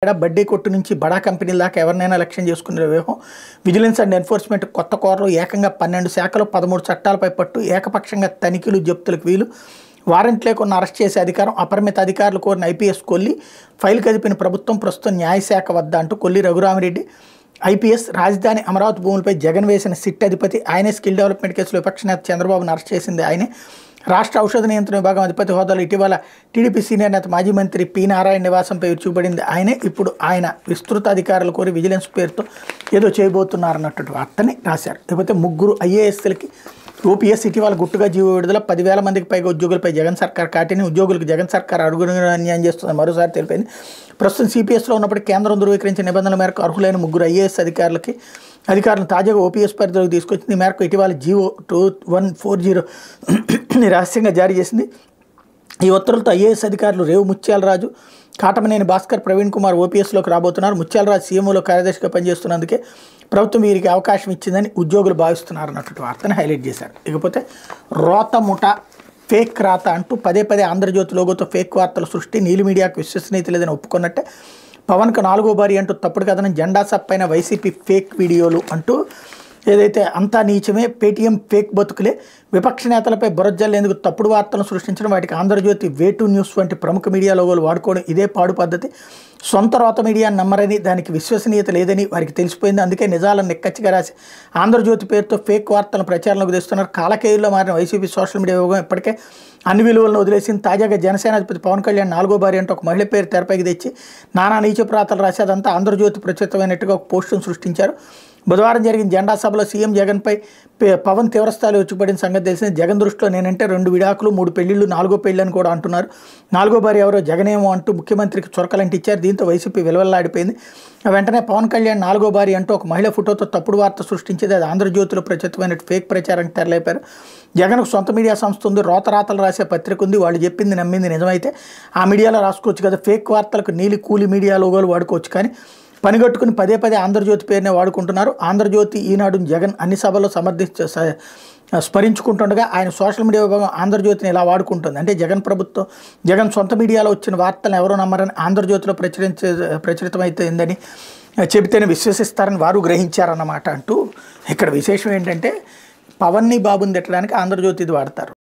బడ్డీ కొట్టు నుంచి బడా కంపెనీల దాకా ఎవరినైనా లక్ష్యం చేసుకునే వ్యూహం. విజిలెన్స్ అండ్ ఎన్ఫోర్స్మెంట్ కొత్త కోరలు ఏకంగా 12 శాఖలు 13 చట్టాలపై పట్టు. ఏకపక్షంగా తనిఖీలు జప్తులకు వీలు. వారెంట్ లేకుండా అరెస్ట్ చేసే అధికారం. అపరిమిత అధికారులు కోరిన ఐపీఎస్ కొల్లి. ఫైల్ కదిపిన ప్రభుత్వం ప్రస్తుతం న్యాయశాఖ వద్ద అంటూ కొల్లి రఘురామిరెడ్డి ఐపీఎస్. రాజధాని అమరావతి భూములపై జగన్ వేసిన సిట్ అధిపతి ఆయనే. స్కిల్ డెవలప్మెంట్ కేసులో విపక్ష నేత చంద్రబాబును అరెస్ట్ చేసింది ఆయనే. రాష్ట్ర ఔషధ నియంత్రణ విభాగం అధిపతి హోదాలో ఇటీవల టీడీపీ సీనియర్ నేత మాజీ మంత్రి పి నారాయణ నివాసంపై విరుచుకుపడింది ఆయనే. ఇప్పుడు ఆయన విస్తృత అధికారులు కోరి విజిలెన్స్ పేరుతో ఏదో చేయబోతున్నారన్నటువంటి వార్తని రాశారు. లేకపోతే ముగ్గురు ఐఏఎస్లకి ఓపీఎస్ ఇటీవల గుట్టుగా జీవో విడుదల. 10,000 మందికి పైగా ఉద్యోగులపై జగన్ సర్కార్ కాటిని. ఉద్యోగులకు జగన్ సర్కార్ అడుగుడుగా అన్యాయం చేస్తుందని మరోసారి తెలిపింది. ప్రస్తుతం సిపిఎస్లో ఉన్నప్పటికీ కేంద్రం ధృవీకరించిన నిబంధనల మేరకు అర్హులైన ముగ్గురు ఐఏఎస్ అధికారులను తాజాగా ఓపీఎస్ పరిధిలోకి తీసుకొచ్చింది. ఈ మేరకు ఇటీవల జీవో 2140 రహస్యంగా జారీ చేసింది. ఈ ఉత్తర్వులతో ఐఏఎస్ అధికారులు రేవు ముత్యాలరాజు, కాటమనేని భాస్కర్, ప్రవీణ్ కుమార్ ఓపీఎస్లోకి రాబోతున్నారు. ముత్యాలరాజు సీఎంఓలో కార్యదర్శిగా పనిచేస్తున్నందుకే ప్రభుత్వం వీరికి అవకాశం ఇచ్చిందని ఉద్యోగులు భావిస్తున్నారు అన్నటువంటి వార్తను హైలైట్ చేశారు. ఇకపోతే రోత ముఠ ఫేక్ రాత అంటూ పదే ఆంధ్రజ్యోతి లోగోతో ఫేక్ వార్తల సృష్టి. నీలి మీడియాకు విశ్వసనీయత లేదని ఒప్పుకున్నట్టే. పవన్కు 4వ బారి అంటూ తప్పుడు కథనం. జెండా సప్పైన వైసీపీ ఫేక్ వీడియోలు అంటూ ఏదైతే అంతా నీచమే, పేటీఎం ఫేక్ బతుకులే. విపక్ష నేతలపై బురజల్లేందుకు తప్పుడు వార్తలను సృష్టించడం, వాటికి ఆంధ్రజ్యోతి, వేటు న్యూస్ వంటి ప్రముఖ మీడియా లోగోలు వాడుకోవడం ఇదే పాడు పద్ధతి. సొంత రోత మీడియాను నమ్మరని, దానికి విశ్వసనీయత లేదని వారికి తెలిసిపోయింది. అందుకే నిజాలను నిక్కచ్చిగా రాసి ఆంధ్రజ్యోతి పేరుతో ఫేక్ వార్తలను ప్రచారంలోకి తెస్తున్నారు. కాలకేయుల్లో మారిన వైసీపీ సోషల్ మీడియా విభాగం ఇప్పటికే అన్ని విలువలను వదిలేసింది. తాజాగా జనసేనాధిపతి పవన్ కళ్యాణ్ 4వ బారి అంటూ ఒక మహిళ పేరు తెరపైకి తెచ్చి నానా నీచపు రాతలు రాసి అదంతా ఆంధ్రజ్యోతి ప్రచురితమైనట్టుగా ఒక పోస్టును సృష్టించారు. బుధవారం జరిగిన జెండా సభలో సీఎం జగన్పై పవన్ తీవ్రస్థాయిలో వచ్చుపడిన సంగతి తెలిసింది. జగన్ దృష్టిలో నేనంటే 2 విడాకులు 3 పెళ్లిళ్ళు 4వ పెళ్లి అని కూడా అంటున్నారు. 4వ బారి ఎవరో జగనేమో అంటూ ముఖ్యమంత్రికి చొరకలంటిచ్చారు. దీంతో వైసీపీ విలువల్లాడిపోయింది. వెంటనే పవన్ కళ్యాణ్ 4వ బారి అంటూ ఒక మహిళ ఫోటోతో తప్పుడు వార్త సృష్టించేది. అది ఆంధ్రజ్యోతిలో ప్రచురితమైన ఫేక్ ప్రచారానికి తెరలేపారు. జగన్కు సొంత మీడియా సంస్థ ఉంది, రాతలు రాసే పత్రిక ఉంది. వాళ్ళు చెప్పింది నమ్మింది నిజమైతే ఆ మీడియాలో రాసుకోవచ్చు కదా. ఫేక్ వార్తలకు నీలి కూలి మీడియా లోగోలు వాడుకోవచ్చు. కానీ పనిగట్టుకుని పదే ఆంధ్రజ్యోతి పేరునే వాడుకుంటున్నారు. ఆంధ్రజ్యోతి, ఈనాడు జగన్ అన్ని సభల్లో స్మరించుకుంటుండగా ఆయన సోషల్ మీడియా విభాగం ఆంధ్రజ్యోతిని ఇలా వాడుకుంటుంది. అంటే జగన్ సొంత మీడియాలో వచ్చిన వార్తలను ఎవరో నమ్మరని, ఆంధ్రజ్యోతిలో ప్రచురితమైందని చెబితేనే విశ్వసిస్తారని వారు గ్రహించారన్నమాట అంటూ ఇక్కడ విశేషం ఏంటంటే పవన్ని బాబుని తిట్టడానికి ఆంధ్రజ్యోతి ఇది వాడతారు.